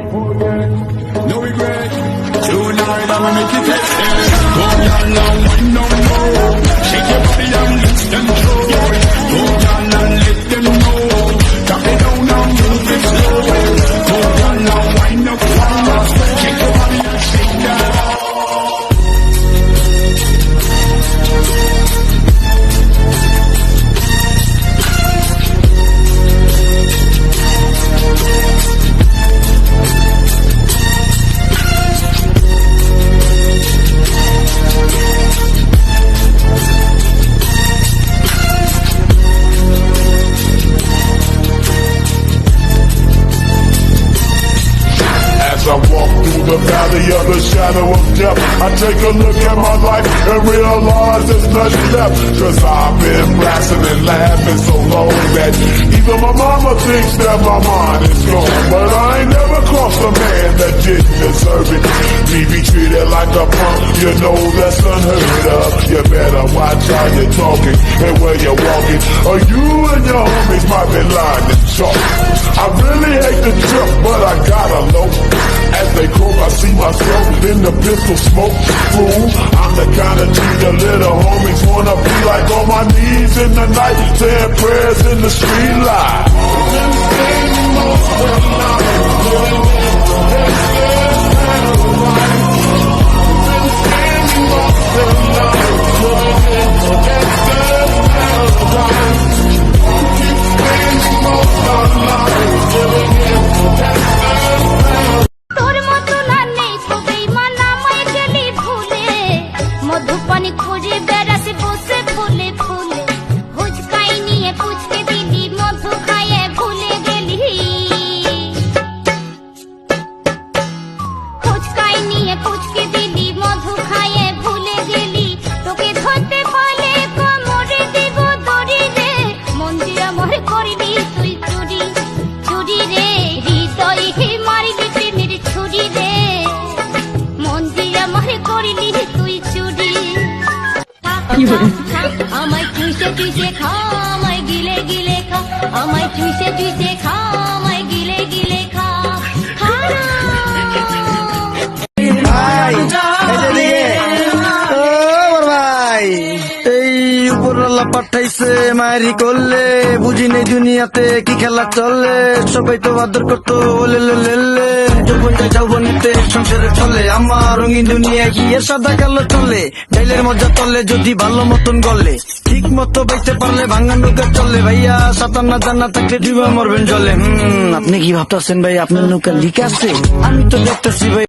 No regret. Tonight I'ma make it extend. Go down and wind down low. Shake your body and lose control. Go down and let them know. Drop it down and move it slow. Go down and wind up fast. Shake your body and shake that. I walk through the valley of the shadow of death, I take a look at my life and realize there's nothing left. Cause I've been blasting and laughing so long that even my mama thinks that my mind is gone. But I ain't never crossed a man that didn't deserve it. Me be treated like a punk, you know that's unheard of. You better watch how you're talking and where you're walking, or you and your homies might be lying to chalk. I really hate the trip, but I gotta know. As they croak, I see myself in the pistol smoke. Fool, I'm the kind of G the little homies wanna be like, on my knees in the night, saying prayers in the street light. मधुपनी खोजे बेरा से बोसे फूले फूले हुचकाई निये पूछ के दीदी मधु खाए भूले गेली हुचकाई निये पूछ के दीदी मधु खाए भूले गेली তোকে ধরতে পারলে কোমরে দেব দড়ি রে মন দিয়ে আমার করবি তুই চুরি চুরি রে হৃদয় হে মারিলি প্রেমের ছুরি রে মন দিয়ে আমার করবি তুই চুরি আমায় চুষে চুষে খা আমায় গিলে গিলে খা আমায় চুষে চুষে খা আমায় গিলে গিলে খা পাঠাইছে মারি করলে বুঝি নেই দুনিয়াতে কি খেলা চলে সবাই তো আদর করতো লেলে যৌবনীতে সংসারে চলে আমার রঙিন দুনিয়া গিয়ে সাদা কালো চলে ডাইলের মজা তলে যদি ভালো মতন গলে ঠিক মতো বেঁচতে পারলে ভাঙা নৌকা চলে ভাইয়া সাঁতার না জানা থাকলে ডুবা মরবেন জলে আপনি কি ভাবতেছেন ভাই আপনার নৌকা লিক আছে আমি তো দেখতেছি ভাই